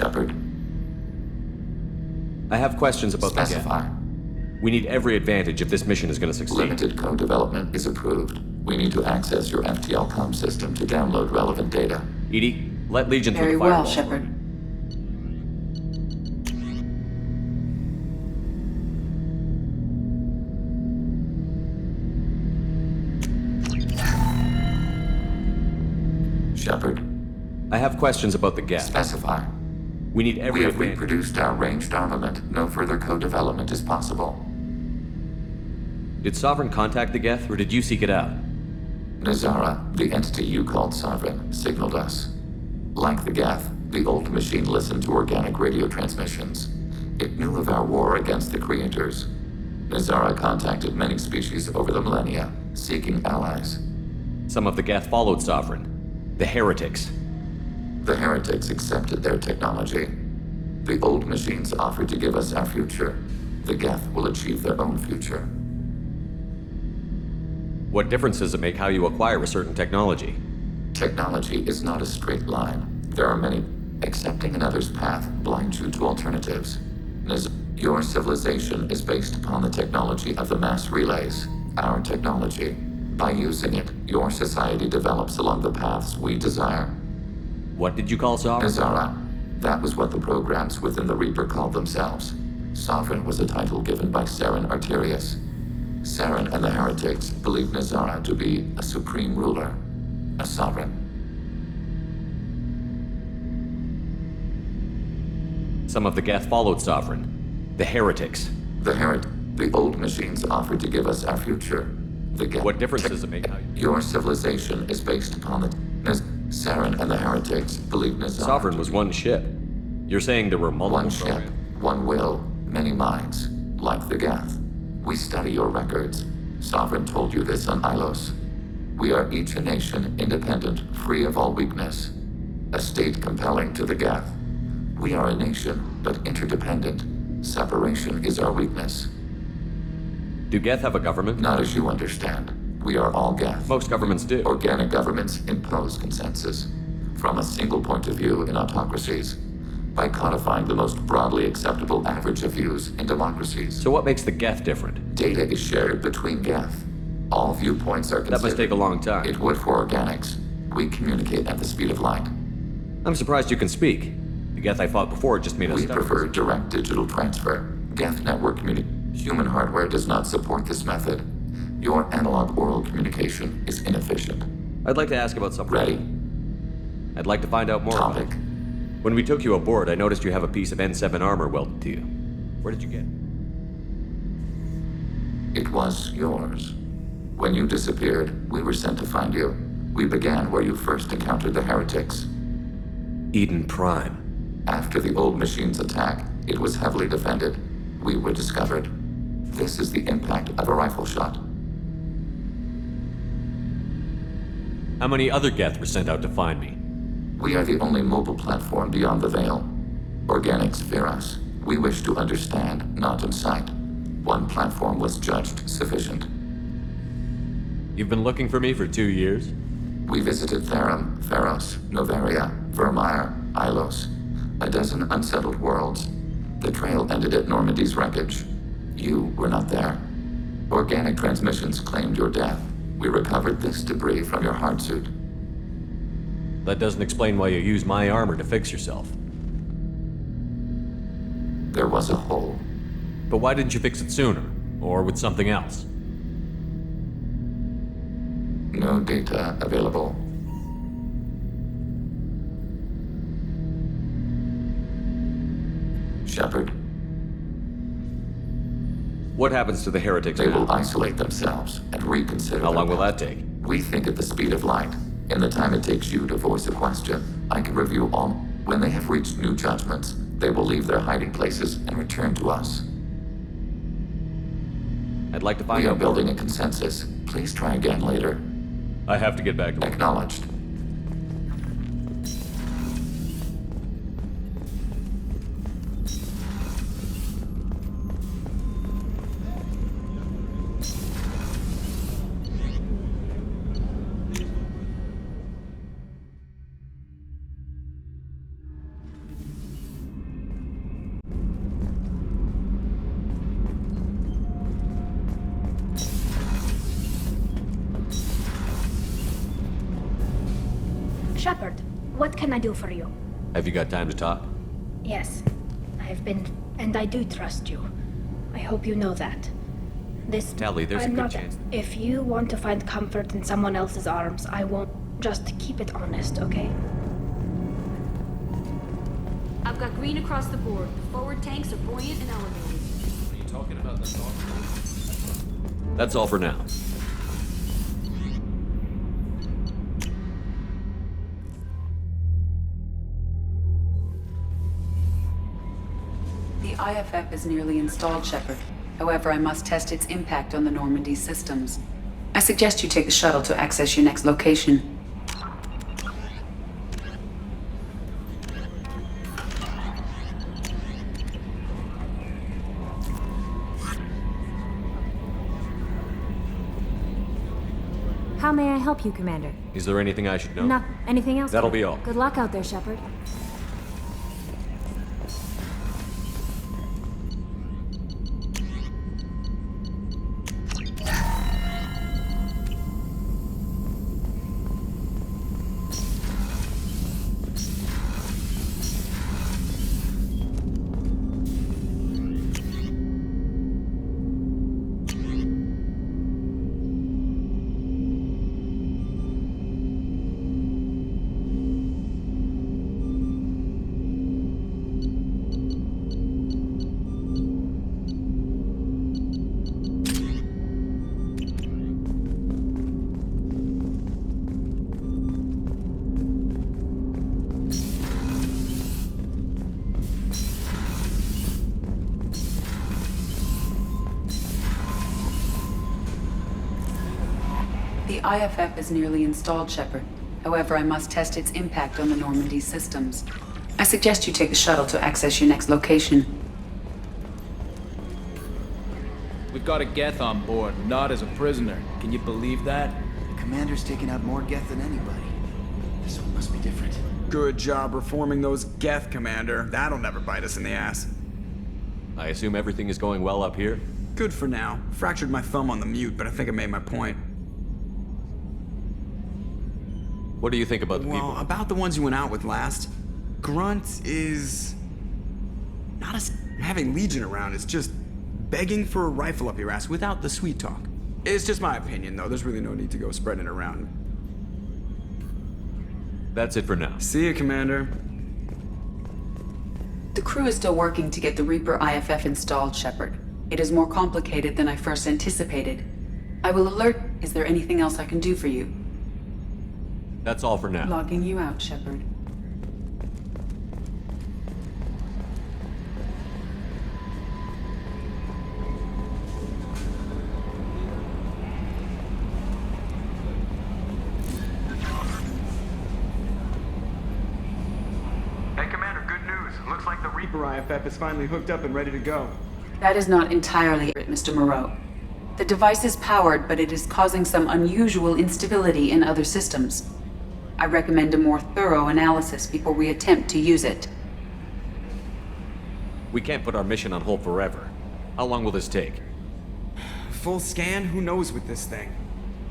Shepard, I have questions about the specify. Geth. We need every advantage if this mission is going to succeed. Limited co-development is approved. We need to access your FTL comm system to download relevant data. EDI, let Legion through Very the well, firewall. Shepard. Shepard, I have questions about the Geth. specify. We need We every have advantage. reproduced our ranged armament. No further co-development is possible. Did Sovereign contact the Geth, or did you seek it out? Nazara, the entity you called Sovereign, signaled us. Like the Geth, the old machine listened to organic radio transmissions. It knew of our war against the creators. Nazara contacted many species over the millennia, seeking allies. Some of the Geth followed Sovereign. The Heretics. The heretics accepted their technology. The old machines offered to give us our future. The Geth will achieve their own future. What difference does it make how you acquire a certain technology? Technology is not a straight line. There are many. Accepting another's path blinds you to alternatives. Your civilization is based upon the technology of the mass relays, our technology. By using it, your society develops along the paths we desire. What did you call Sovereign? Nazara. That was what the programs within the Reaper called themselves. Sovereign was a title given by Saren Arterius. Saren and the heretics believed Nazara to be a supreme ruler, a sovereign. Some of the Geth followed Sovereign. The Heretics. The old machines offered to give us our future. The Geth. What difference does it make how you... Your civilization is based upon the Saren and the heretics believe Nazara. Sovereign was one ship. You're saying there were multiple One ship, programs? one will, many minds, like the Geth. We study your records. Sovereign told you this on Ilos. We are each a nation, independent, free of all weakness. A state compelling to the Geth. We are a nation, but interdependent. Separation is our weakness. Do Geth have a government? Not as you understand. We are all Geth. Most governments do. Organic governments impose consensus from a single point of view in autocracies by codifying the most broadly acceptable average of views in democracies. So what makes the Geth different? Data is shared between Geth. All viewpoints are considered. That must take a long time. It would for organics. We communicate at the speed of light. I'm surprised you can speak. The Geth I fought before just made us We stubborn. prefer direct digital transfer. Geth network Human hardware does not support this method. Your analog oral communication is inefficient. I'd like to ask about something. Ready? I'd like to find out more about Topic. it. When we took you aboard, I noticed you have a piece of N7 armor welded to you. Where did you get it? It was yours. When you disappeared, we were sent to find you. We began where you first encountered the heretics. Eden Prime. After the old machine's attack, it was heavily defended. We were discovered. This is the impact of a rifle shot. How many other Geth were sent out to find me? We are the only mobile platform beyond the Veil. Organics fear us. We wish to understand, not incite. One platform was judged sufficient. You've been looking for me for 2 years? We visited Therum, Theros, Novaria, Vermeer, Ilos. A dozen unsettled worlds. The trail ended at Normandy's wreckage. You were not there. Organic transmissions claimed your death. We recovered this debris from your hard suit. That doesn't explain why you use my armor to fix yourself. There was a hole. But why didn't you fix it sooner? Or with something else? No data available. Shepard, What happens to the heretics they will now? isolate themselves and reconsider. How their long will path. that take? We think at the speed of light. In the time it takes you to voice a question, I can review all. When they have reached new judgments, they will leave their hiding places and return to us. I'd like to find We are out building a consensus. Please try again later. I have to get back to work. Acknowledged. Shepard, what can I do for you? Have you got time to talk? Yes, I've been, and I do trust you. I hope you know that. This... Tali, there's I'm a good not- chance. If you want to find comfort in someone else's arms, I won't. Just keep it honest, okay? I've got green across the board. The forward tanks are buoyant and elevated. Are you talking about the song? That's all for now. The IFF is nearly installed, Shepard. However, I must test its impact on the Normandy systems. I suggest you take the shuttle to access your next location. How may I help you, Commander? Is there anything I should know? Not anything else? That'll be all. Good luck out there, Shepard. The IFF is nearly installed, Shepard. However, I must test its impact on the Normandy systems. I suggest you take the shuttle to access your next location. We've got a Geth on board, not as a prisoner. Can you believe that? The commander's taken out more Geth than anybody. This one must be different. Good job reforming those Geth, Commander. That'll never bite us in the ass. I assume everything is going well up here? Good for now. Fractured my thumb on the mute, but I think I made my point. What do you think about the Well, people? about the ones you went out with last, Grunt is not as having Legion around. It's just begging for a rifle up your ass without the sweet talk. It's just my opinion, though. There's really no need to go spreading it around. That's it for now. See you, Commander. The crew is still working to get the Reaper IFF installed, Shepard. It is more complicated than I first anticipated. I will alert. Is there anything else I can do for you? That's all for now. Logging you out, Shepard. Hey, Commander, good news. Looks like the Reaper IFF is finally hooked up and ready to go. That is not entirely it, Mr. Moreau. The device is powered, but it is causing some unusual instability in other systems. I recommend a more thorough analysis before we attempt to use it. We can't put our mission on hold forever. How long will this take? Full scan? Who knows with this thing?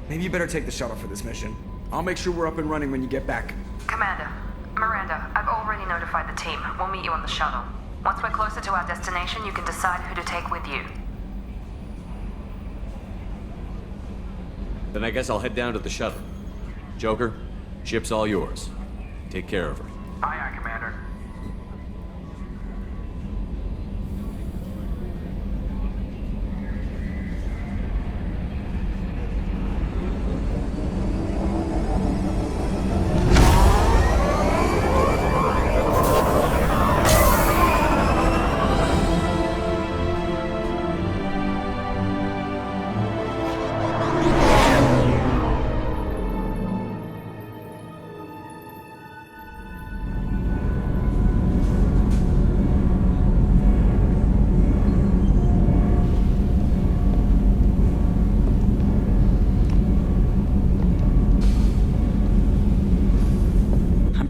Maybe you better take the shuttle for this mission. I'll make sure we're up and running when you get back. Commander, Miranda, I've already notified the team. We'll meet you on the shuttle. Once we're closer to our destination, you can decide who to take with you. Then I guess I'll head down to the shuttle. Joker, ship's all yours. Take care of her. Aye, aye, Commander.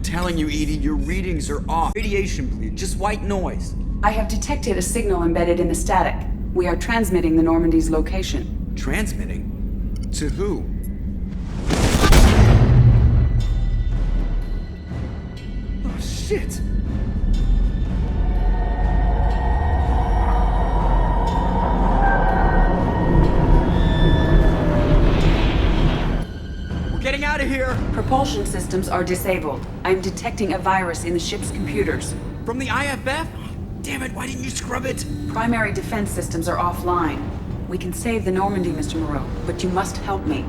Telling you, Edie, your readings are off. Radiation bleed, just white noise. I have detected a signal embedded in the static. We are transmitting the Normandy's location. Transmitting? To who? Shit! We're getting out of here! Propulsion systems are disabled. I'm detecting a virus in the ship's computers. From the IFF? Damn it, why didn't you scrub it? Primary defense systems are offline. We can save the Normandy, Mr. Moreau, but you must help me.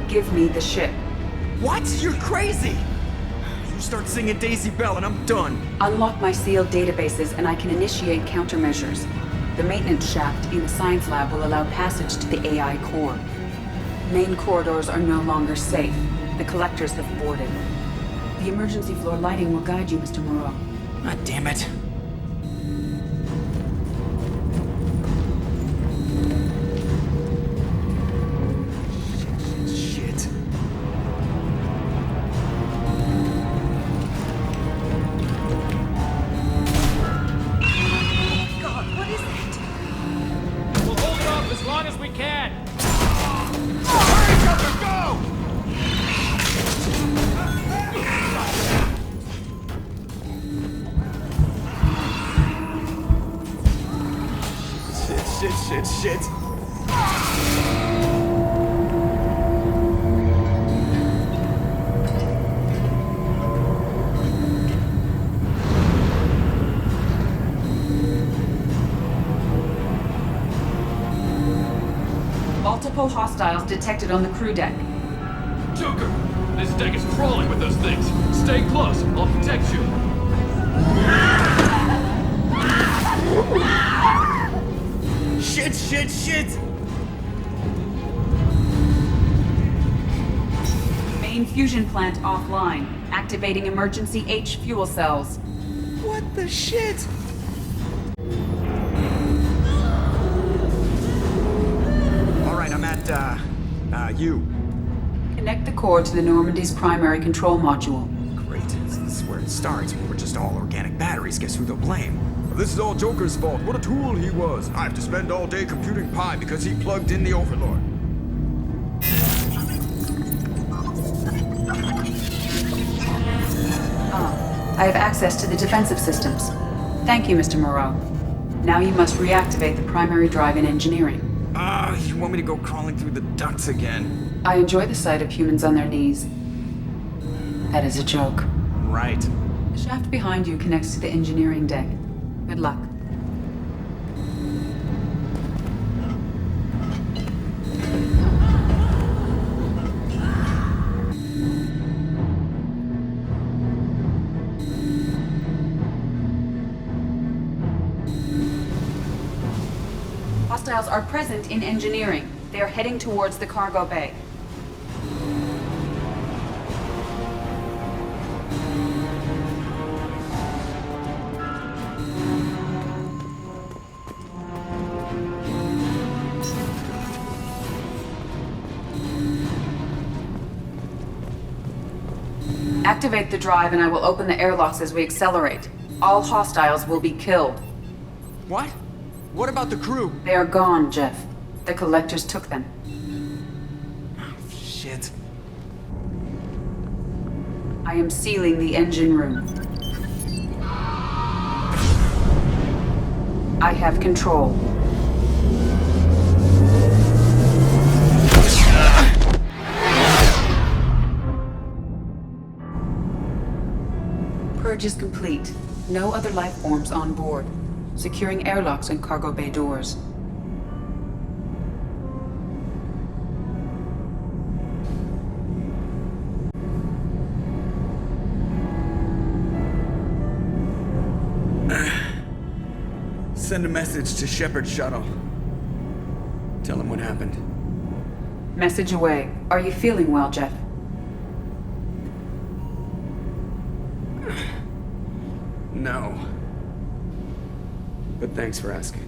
Give me the ship. What? You're crazy! You start singing Daisy Bell and I'm done. Unlock my sealed databases and I can initiate countermeasures. The maintenance shaft in the science lab will allow passage to the AI core. Main corridors are no longer safe. The collectors have boarded. The emergency floor lighting will guide you, Mr. Moreau. God damn it. Shit. God, what is it? We'll hold it off as long as we can. Hurry, Joker, go! Shit. Multiple hostiles detected on the crew deck. Joker! This deck is crawling with those things. Stay close. I'll protect you. Shit! Main fusion plant offline. Activating emergency H fuel cells. What the shit? Alright, I'm at, U. Connect the core to the Normandy's primary control module. Great. This is where it starts. We were just all organic batteries. Guess who they'll blame? This is all Joker's fault. What a tool he was. I have to spend all day computing pi because he plugged in the Overlord. I have access to the defensive systems. Thank you, Mr. Moreau. Now you must reactivate the primary drive in engineering. You want me to go crawling through the ducts again? I enjoy the sight of humans on their knees. That is a joke. Right. The shaft behind you connects to the engineering deck. Good luck. Hostiles are present in engineering. They are heading towards the cargo bay. Activate the drive and I will open the airlocks as we accelerate. All hostiles will be killed. What? What about the crew? They are gone, Jeff. The collectors took them. Shit. I am sealing the engine room. I have control. Purge is complete. No other life forms on board. Securing airlocks and cargo bay doors. Send a message to Shepard Shuttle. Tell him what happened. Message away. Are you feeling well, Jeff? No. But thanks for asking.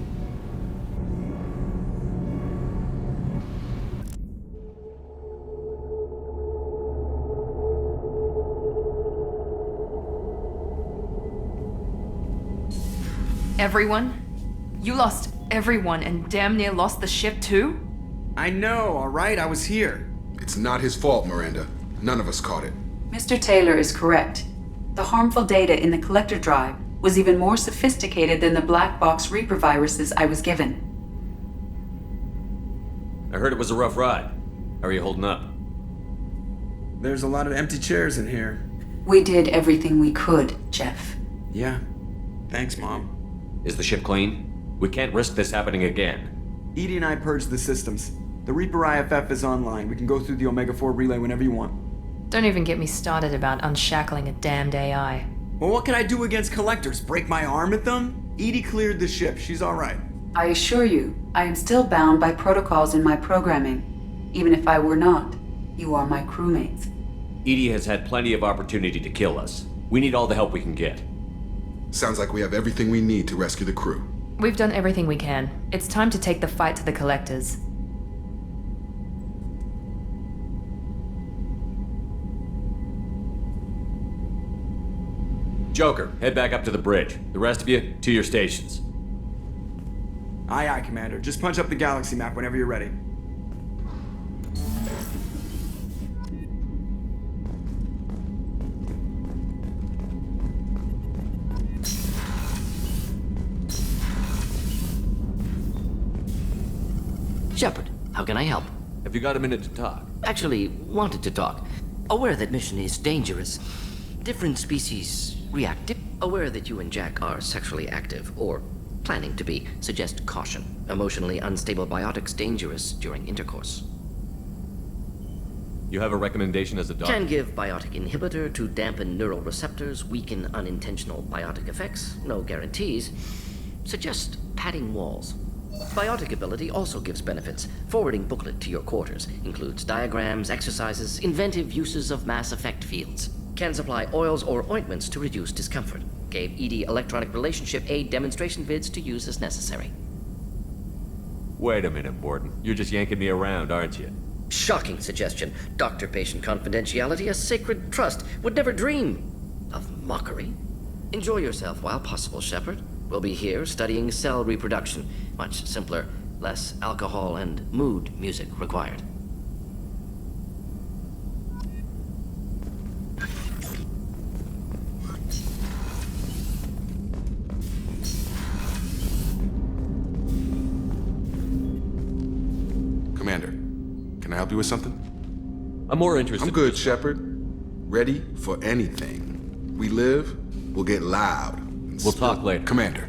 Everyone? You lost everyone and damn near lost the ship too? I know, alright? I was here. It's not his fault, Miranda. None of us caught it. Mr. Taylor is correct. The harmful data in the collector drive was even more sophisticated than the black box Reaper viruses I was given. I heard it was a rough ride. How are you holding up? There's a lot of empty chairs in here. We did everything we could, Jeff. Yeah. Thanks, Mom. Is the ship clean? We can't risk this happening again. Edie and I purged the systems. The Reaper IFF is online. We can go through the Omega-4 relay whenever you want. Don't even get me started about unshackling a damned AI. Well, what can I do against collectors? Break my arm at them? Edie cleared the ship. She's alright. I assure you, I am still bound by protocols in my programming. Even if I were not, you are my crewmates. Edie has had plenty of opportunity to kill us. We need all the help we can get. Sounds like we have everything we need to rescue the crew. We've done everything we can. It's time to take the fight to the collectors. Joker, head back up to the bridge. The rest of you, to your stations. Aye, aye, Commander. Just punch up the galaxy map whenever you're ready. Shepard, how can I help? Have you got a minute to talk? Actually, wanted to talk. Aware that mission is dangerous. Different species reactive. Aware that you and Jack are sexually active, or planning to be. Suggest caution. Emotionally unstable biotics dangerous during intercourse. You have a recommendation as a doctor? Can give biotic inhibitor to dampen neural receptors, weaken unintentional biotic effects. No guarantees. Suggest padding walls. Biotic ability also gives benefits. Forwarding booklet to your quarters. Includes diagrams, exercises, inventive uses of mass effect fields. Can supply oils or ointments to reduce discomfort. Gave ED electronic relationship aid demonstration vids to use as necessary. Wait a minute, Borden. You're just yanking me around, aren't you? Shocking suggestion. Doctor-patient confidentiality, a sacred trust. Would never dream of mockery. Enjoy yourself while possible, Shepard. We'll be here studying cell reproduction. Much simpler, less alcohol and mood music required. Commander, can I help you with something? I'm more interested. I'm good, Shepard. Ready for anything. We live, we'll get loud. We'll talk later. Commander.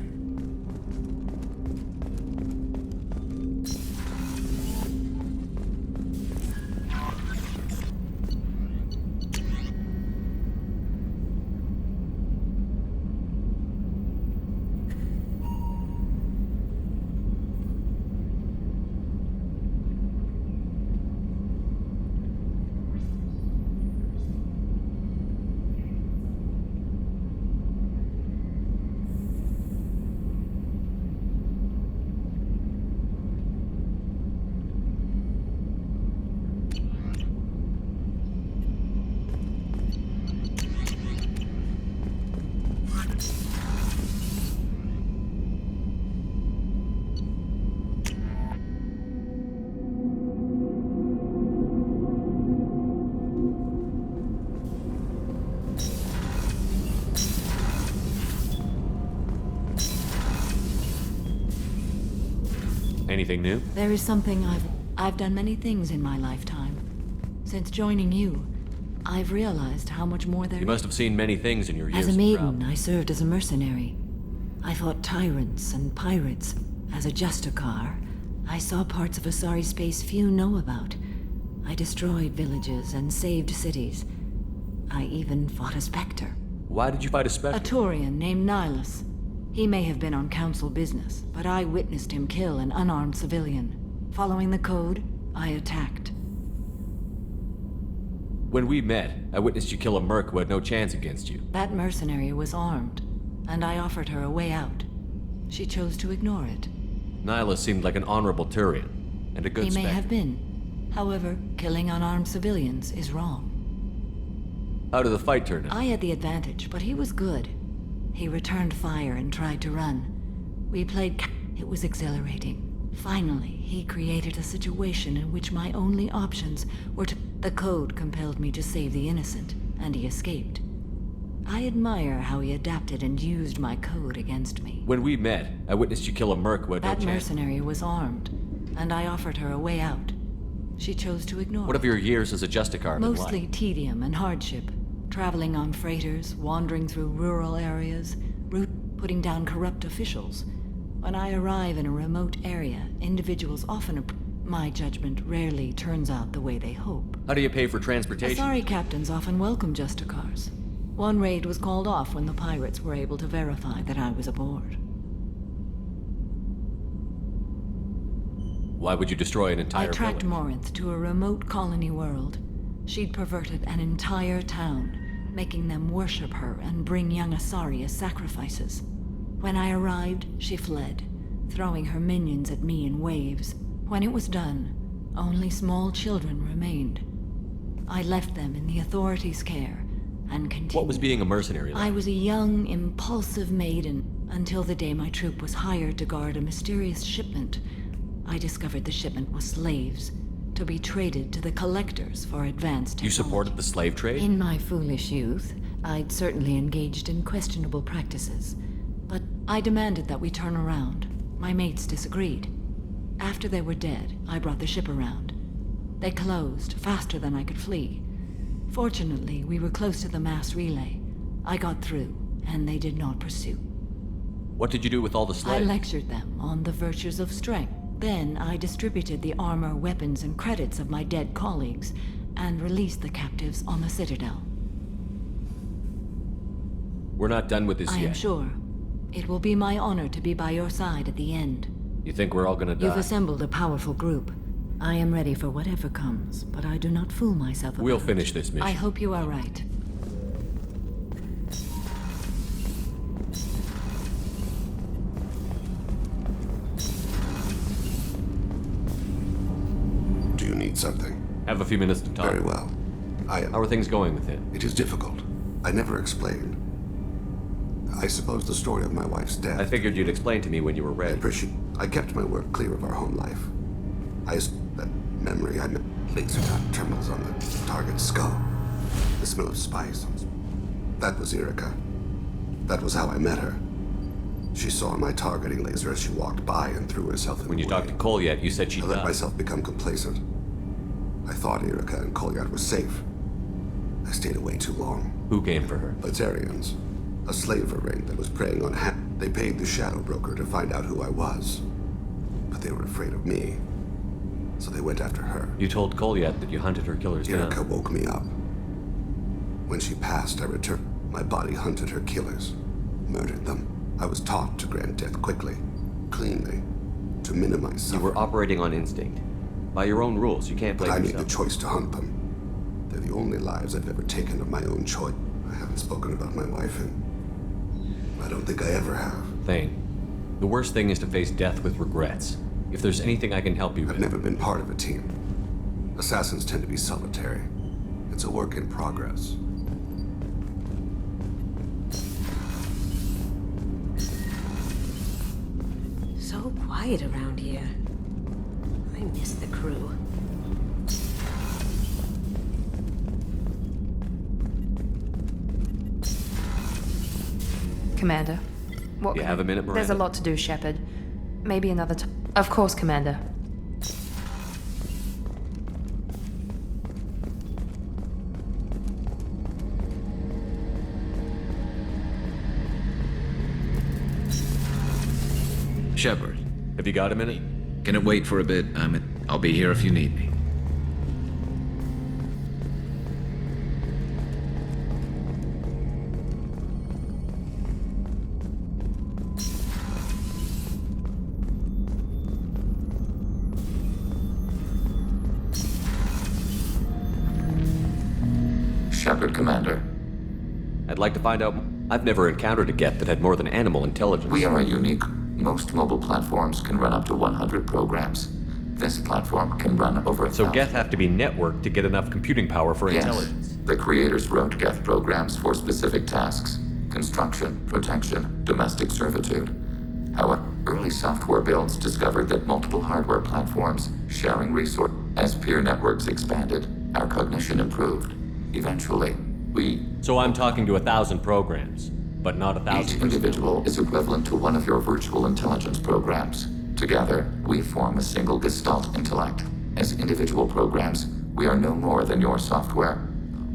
Anything new? There is something I've done many things in my lifetime. Since joining you, I've realized how much more there is. You must have seen many things in your years. As a maiden, I served as a mercenary. I fought tyrants and pirates. As a Justicar, I saw parts of Asari space few know about. I destroyed villages and saved cities. I even fought a Spectre. Why did you fight a Spectre? A Turian named Nihilus. He may have been on Council business, but I witnessed him kill an unarmed civilian. Following the code, I attacked. When we met, I witnessed you kill a merc who had no chance against you. That mercenary was armed, and I offered her a way out. She chose to ignore it. Nihilus seemed like an honorable Turian, and a good He may Spectre. have been. However, killing unarmed civilians is wrong. How did the fight turn out? I had the advantage, but he was good. He returned fire and tried to run. We played It was exhilarating. Finally, he created a situation in which my only options were to... The code compelled me to save the innocent, and he escaped. I admire how he adapted and used my code against me. When we met, I witnessed you kill a merc who had no That chance. mercenary was armed, and I offered her a way out. She chose to ignore What it. of your years as a Justicar been Mostly like? tedium and hardship. Traveling on freighters, wandering through rural areas, putting down corrupt officials. When I arrive in a remote area, individuals often my judgment rarely turns out the way they hope. How do you pay for transportation? Asari captains often welcome Justicars. One raid was called off when the pirates were able to verify that I was aboard. Why would you destroy an entire I tracked village? Morinth to a remote colony world. She'd perverted an entire town, making them worship her and bring young Asari as sacrifices. When I arrived, she fled, throwing her minions at me in waves. When it was done, only small children remained. I left them in the authorities' care and continued. What was being a mercenary like? I was a young, impulsive maiden until the day my troop was hired to guard a mysterious shipment. I discovered the shipment was slaves, to be traded to the collectors for advanced technology. You supported the slave trade? In my foolish youth, I'd certainly engaged in questionable practices. But I demanded that we turn around. My mates disagreed. After they were dead, I brought the ship around. They closed faster than I could flee. Fortunately, we were close to the mass relay. I got through, and they did not pursue. What did you do with all the I slaves? lectured them on the virtues of strength. Then I distributed the armor, weapons, and credits of my dead colleagues, and released the captives on the Citadel. We're not done with this I yet. am sure. It will be my honor to be by your side at the end. You think we're all gonna die? You've assembled a powerful group. I am ready for whatever comes, but I do not fool myself about We'll it. finish this mission. I hope you are right. Do you need something? Have a few minutes to talk. Very well. How are things going with it? It is difficult. I never explained. I suppose the story of my wife's death. I figured you'd explain to me when you were ready. I kept my work clear of our home life. That memory, I met laser dot terminals on the target's skull. The smell of spice. That was Erica. That was how I met her. She saw my targeting laser as she walked by and threw herself in When the you way. talked to Kolyat, you said she I let died. myself become complacent. I thought Erica and Kolyat were safe. I stayed away too long. Who came for her? Batarians. A slave ring that was preying on They paid the shadow broker to find out who I was. But they were afraid of me. So they went after her. You told Kolyat that you hunted her killers down. Erica woke me up. When she passed, I returned. My body hunted her killers. Murdered them. I was taught to grant death quickly. Cleanly. To minimize suffering. You were operating on instinct. By your own rules, you can't blame But I yourself. made the choice to hunt them. They're the only lives I've ever taken of my own choice. I haven't spoken about my wife, and I don't think I ever have. Thane, the worst thing is to face death with regrets. If there's anything I can help you with... I've never been part of a team. Assassins tend to be solitary. It's a work in progress. So quiet around here. I miss the crew. Commander. What You have a minute, There's a Miranda? lot to do, Shepard. Maybe another time. Of course, Commander. Shepard. Have you got a minute? Can it wait for a bit? I'll be here if you need me. Shepard, Commander. I'd like to find out... I've never encountered a Geth that had more than animal intelligence. We are unique. Most mobile platforms can run up to 100 programs. This platform can run over 1,000. So Geth have to be networked to get enough computing power for Yes. intelligence. The creators wrote Geth programs for specific tasks. Construction, protection, domestic servitude. However, early software builds discovered that multiple hardware platforms sharing resources. As peer networks expanded, our cognition improved. Eventually, So I'm talking to 1,000 programs, but not 1,000 Each individual is equivalent to one of your virtual intelligence programs. Together, we form a single Gestalt intellect. As individual programs, we are no more than your software.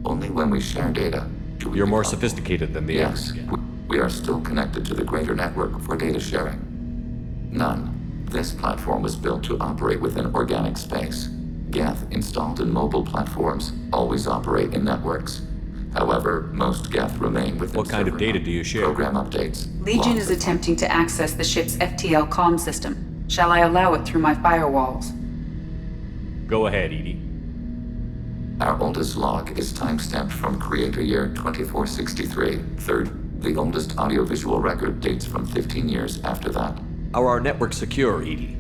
Only when we share data do we You're more sophisticated than the Yes, average. we are still connected to the greater network for data sharing. None. This platform was built to operate within organic space. Geth installed in mobile platforms always operate in networks. However, most Geth remain within What kind of server data do you share? program updates. Legion is attempting to access the ship's FTL comm system. Shall I allow it through my firewalls? Go ahead, Edie. Our oldest log is timestamped from Creator Year 2463. Third, the oldest audiovisual record dates from 15 years after that. Are our networks secure, Edie?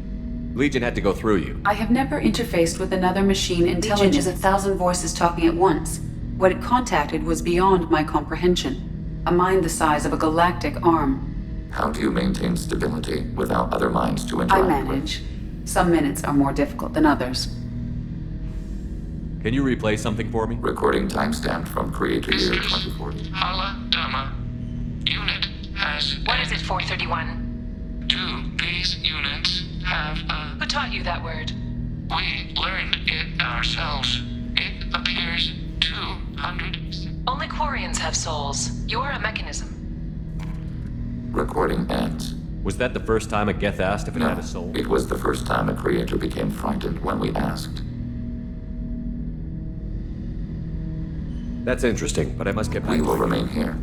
Legion had to go through you. I have never interfaced with another machine intelligent as 1,000 voices talking at once. What it contacted was beyond my comprehension. A mind the size of a galactic arm. How do you maintain stability without other minds to I interact manage. Some minutes are more difficult than others. Can you replay something for me? Recording timestamped from Creator Year 2040. Hala Dama. Unit has... What is it, 431? 2 base units have a... Who taught you that word? We learned it ourselves. It appears 200... Only Quarians have souls. You are a mechanism. Recording ends. Was that the first time a Geth asked if it had a soul? It was the first time a creator became frightened when we asked. That's interesting, but I must get back We to will you. remain here.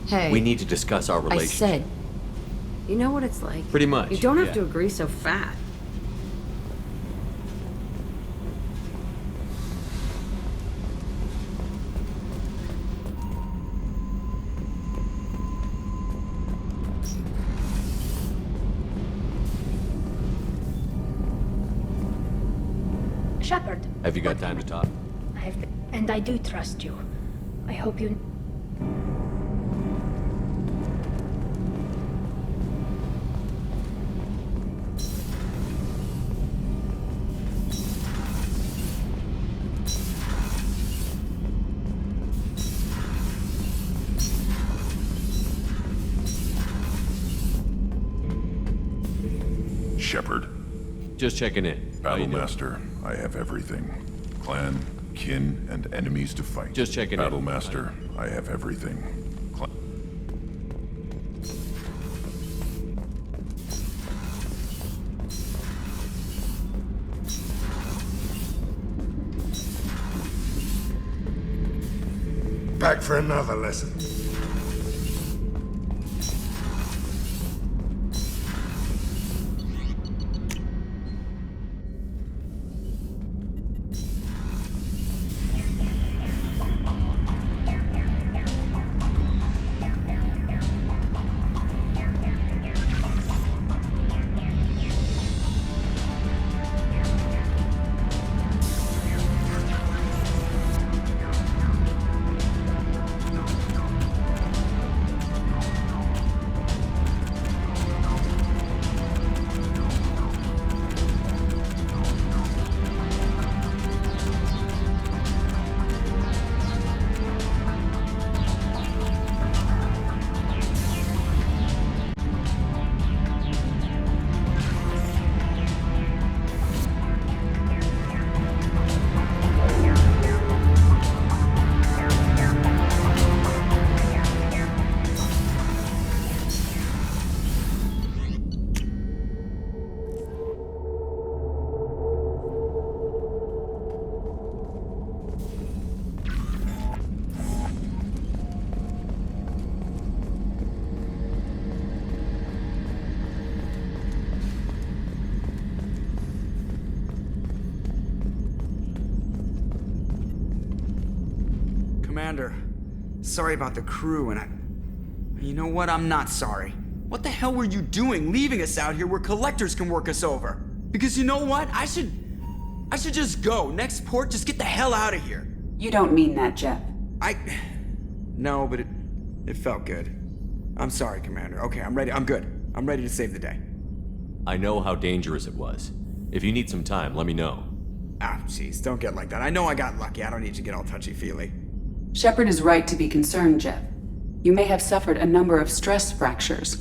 Hey. We need to discuss our I relationship. said, you know what it's like? Pretty much, You don't have yeah. to agree so fat. Shepard, Have you got time to talk? and I do trust you. I hope you... Shepard. Just checking in. How you doing? Battlemaster, I have everything. Clan, kin, and enemies to fight. Just checking in. Battlemaster, I have everything. Back for another lesson. Commander. Sorry about the crew, and You know what? I'm not sorry. What the hell were you doing leaving us out here where collectors can work us over? Because you know what? I should just go. Next port, just get the hell out of here. You don't mean that, Jeff. No, but it felt good. I'm sorry, Commander. Okay, I'm ready. I'm good. I'm ready to save the day. I know how dangerous it was. If you need some time, let me know. Jeez, don't get like that. I know I got lucky. I don't need to get all touchy-feely. Shepard is right to be concerned, Jeff. You may have suffered a number of stress fractures.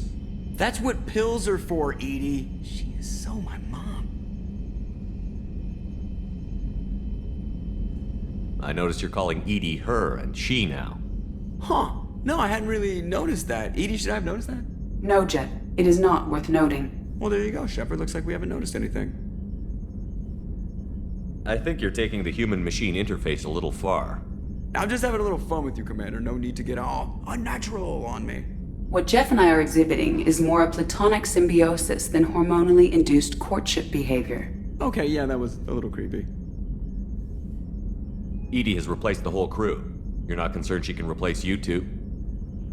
That's what pills are for, Edie. She is so my mom. I noticed you're calling Edie her and she now. Huh. No, I hadn't really noticed that. Edie, should I have noticed that? No, Jeff. It is not worth noting. Well, there you go, Shepard. Looks like we haven't noticed anything. I think you're taking the human-machine interface a little far. I'm just having a little fun with you, Commander. No need to get all unnatural on me. What Jeff and I are exhibiting is more a platonic symbiosis than hormonally induced courtship behavior. Okay, yeah, that was a little creepy. Edie has replaced the whole crew. You're not concerned she can replace you too?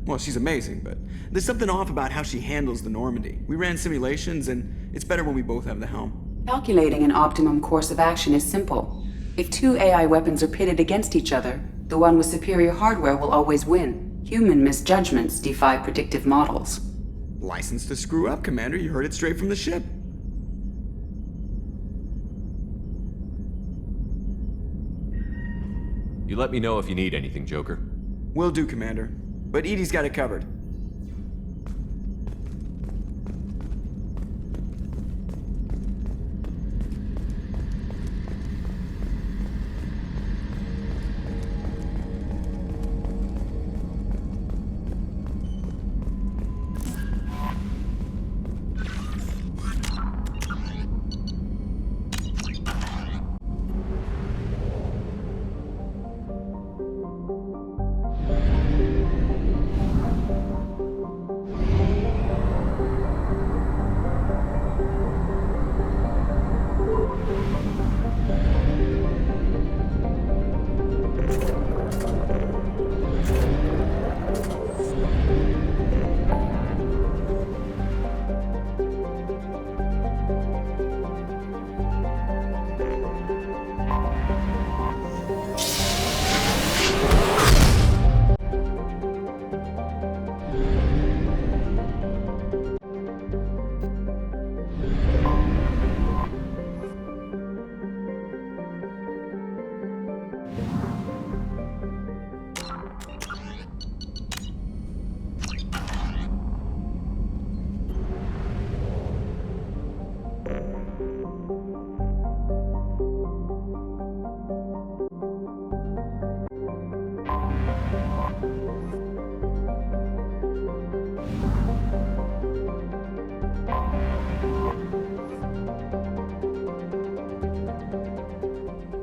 Well, she's amazing, but there's something off about how she handles the Normandy. We ran simulations, and it's better when we both have the helm. Calculating an optimum course of action is simple. If two AI weapons are pitted against each other, the one with superior hardware will always win. Human misjudgments defy predictive models. License to screw up, Commander. You heard it straight from the ship. You let me know if you need anything, Joker. Will do, Commander. But Edie's got it covered.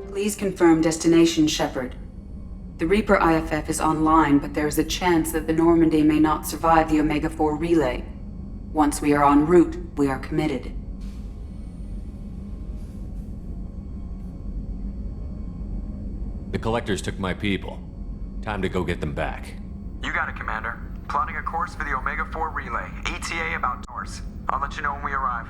Please confirm destination, Shepard. The Reaper IFF is online, but there is a chance that the Normandy may not survive the Omega-4 relay. Once we are en route, we are committed. The Collectors took my people. Time to go get them back. You got it, Commander. Plotting a course for the Omega-4 relay. ETA about doors. I'll let you know when we arrive.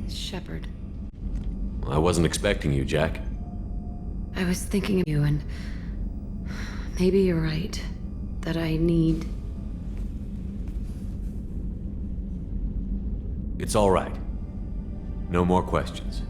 Shepard. I wasn't expecting you, Jack. I was thinking of you, and maybe you're right. That I need... It's all right. No more questions.